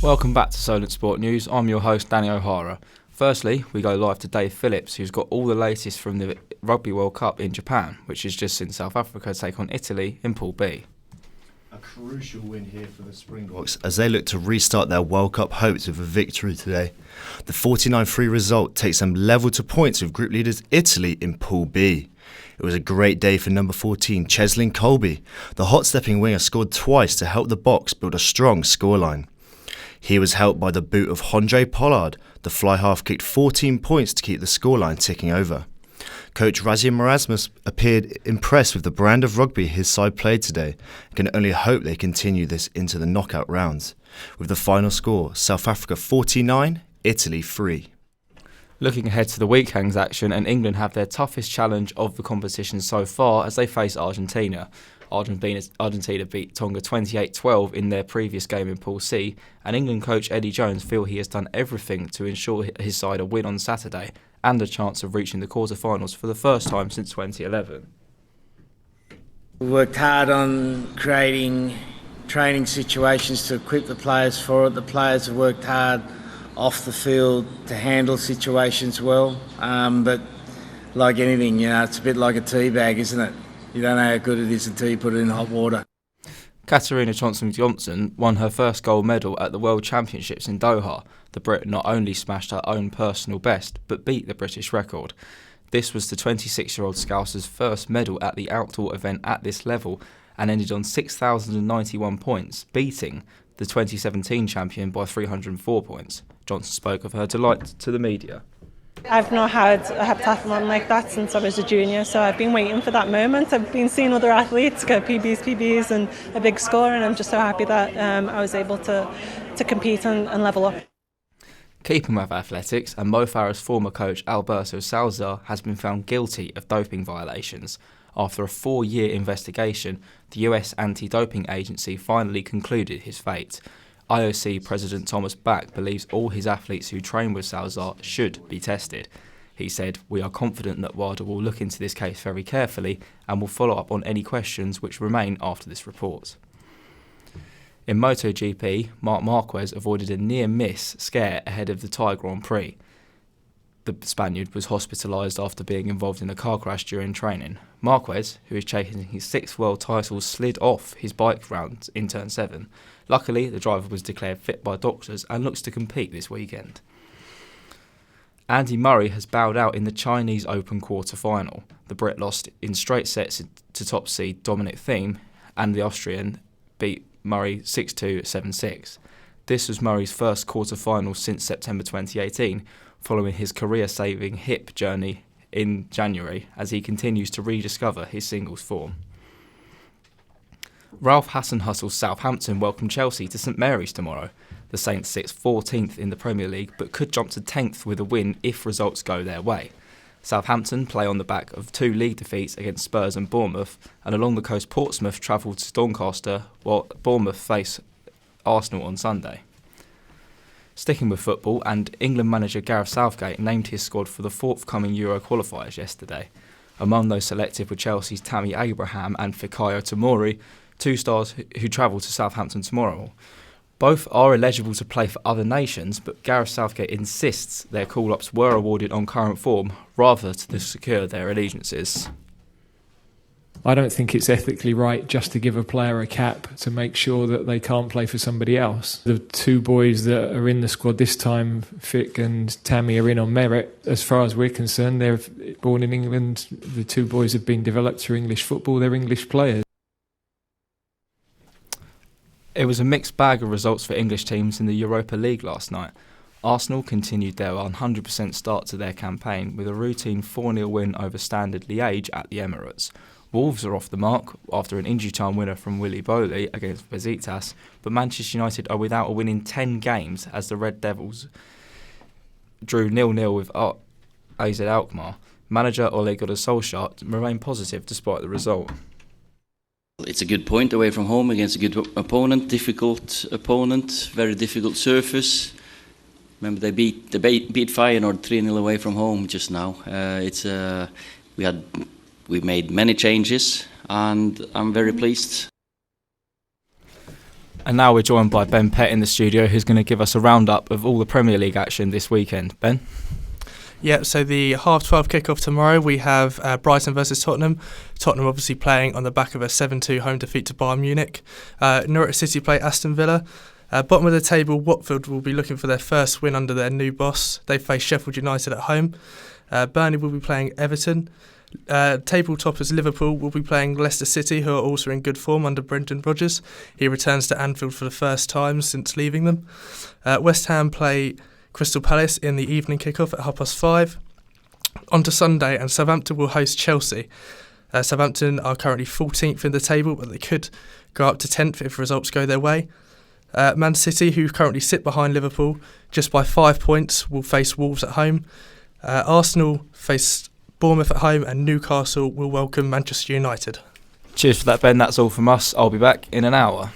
Welcome back to Solent Sport News. I'm your host, Danny O'Hara. Firstly, we go live to Dave Phillips, who's got all the latest from the Rugby World Cup in Japan, which has just seen South Africa take on Italy in Pool B. A crucial win here for the Springboks as they look to restart their World Cup hopes with a victory today. The 49-3 result takes them level to points with group leaders Italy in Pool B. It was a great day for number 14, Cheslin Kolbe. The hot-stepping winger scored twice to help the Boks build a strong scoreline. He was helped by the boot of Hondre Pollard. The fly half kicked 14 points to keep the scoreline ticking over. Coach Razia Erasmus appeared impressed with the brand of rugby his side played today and can only hope they continue this into the knockout rounds. With the final score, South Africa 49, Italy 3. Looking ahead to the weekend's action, and England have their toughest challenge of the competition so far as they face Argentina. Argentina beat Tonga 28-12 in their previous game in Pool C, and England coach Eddie Jones feels he has done everything to ensure his side a win on Saturday and a chance of reaching the quarter-finals for the first time since 2011. We worked hard on creating training situations to equip the players for it. The players have worked hard off the field to handle situations well, but like anything, it's a bit like a tea bag, isn't it? You don't know how good it is until you put it in hot water. Katarina Johnson won her first gold medal at the World Championships in Doha. The Brit not only smashed her own personal best, but beat the British record. This was the 26-year-old Scouser's first medal at the outdoor event at this level and ended on 6,091 points, beating the 2017 champion by 304 points. Johnson spoke of her delight to the media. I've not had a heptathlon like that since I was a junior, so I've been waiting for that moment. I've been seeing other athletes get PBs and a big score, and I'm just so happy that I was able to compete and level up. Keeping with athletics, and Mo Farah's former coach Alberto Salazar has been found guilty of doping violations. After a 4-year investigation, the US anti-doping agency finally concluded his fate. IOC President Thomas Bach believes all his athletes who train with Salazar should be tested. He said, "We are confident that WADA will look into this case very carefully and will follow up on any questions which remain after this report." In MotoGP, Marc Marquez avoided a near-miss scare ahead of the Thai Grand Prix. The Spaniard was hospitalised after being involved in a car crash during training. Marquez, who is chasing his 6th world title, slid off his bike round in Turn 7. Luckily, the driver was declared fit by doctors and looks to compete this weekend. Andy Murray has bowed out in the Chinese Open quarter-final. The Brit lost in straight sets to top seed Dominic Thiem, and the Austrian beat Murray 6-2, 7-6. This was Murray's first quarter-final since September 2018, following his career-saving hip journey in January as he continues to rediscover his singles form. Ralph Hasenhüttl's Southampton welcome Chelsea to St Mary's tomorrow. The Saints sit 14th in the Premier League but could jump to 10th with a win if results go their way. Southampton play on the back of 2 league defeats against Spurs and Bournemouth, and along the coast Portsmouth travel to Doncaster while Bournemouth face Arsenal on Sunday. Sticking with football, and England manager Gareth Southgate named his squad for the forthcoming Euro qualifiers yesterday. Among those selected were Chelsea's Tammy Abraham and Fikayo Tomori, 2 stars who travel to Southampton tomorrow. Both are eligible to play for other nations, but Gareth Southgate insists their call-ups were awarded on current form rather to secure their allegiances. I don't think it's ethically right just to give a player a cap to make sure that they can't play for somebody else. The 2 boys that are in the squad this time, Fick and Tammy, are in on merit. As far as we're concerned, they're born in England. The 2 boys have been developed through English football. They're English players. It was a mixed bag of results for English teams in the Europa League last night. Arsenal continued their 100% start to their campaign with a routine 4-0 win over Standard Liège at the Emirates. Wolves are off the mark after an injury time winner from Willy Bowley against Besiktas, but Manchester United are without a win in 10 games as the Red Devils drew 0-0 with AZ Alkmaar. Manager Ole Gunnar Solskjaer remained positive despite the result. It's a good point away from home against a good opponent, difficult opponent, very difficult surface. Remember they beat Feyenoord 3-0 away from home just now. We made many changes and I'm very pleased. And now we're joined by Ben Pett in the studio, who's going to give us a roundup of all the Premier League action this weekend. Ben? Yeah, so the 12:30 kickoff tomorrow, we have Brighton versus Tottenham. Tottenham obviously playing on the back of a 7-2 home defeat to Bayern Munich. Norwich City play Aston Villa. Bottom of the table, Watford will be looking for their first win under their new boss. They face Sheffield United at home. Burnley will be playing Everton. Table toppers Liverpool will be playing Leicester City, who are also in good form under Brendan Rodgers. He returns to Anfield for the first time since leaving them. West Ham play Crystal Palace in the evening kickoff at 5:30. On to Sunday, and Southampton will host Chelsea. Southampton are currently 14th in the table, but they could go up to 10th if results go their way. Man City, who currently sit behind Liverpool just by 5 points, will face Wolves at home. Arsenal face Bournemouth at home, and Newcastle will welcome Manchester United. Cheers for that, Ben. That's all from us. I'll be back in an hour.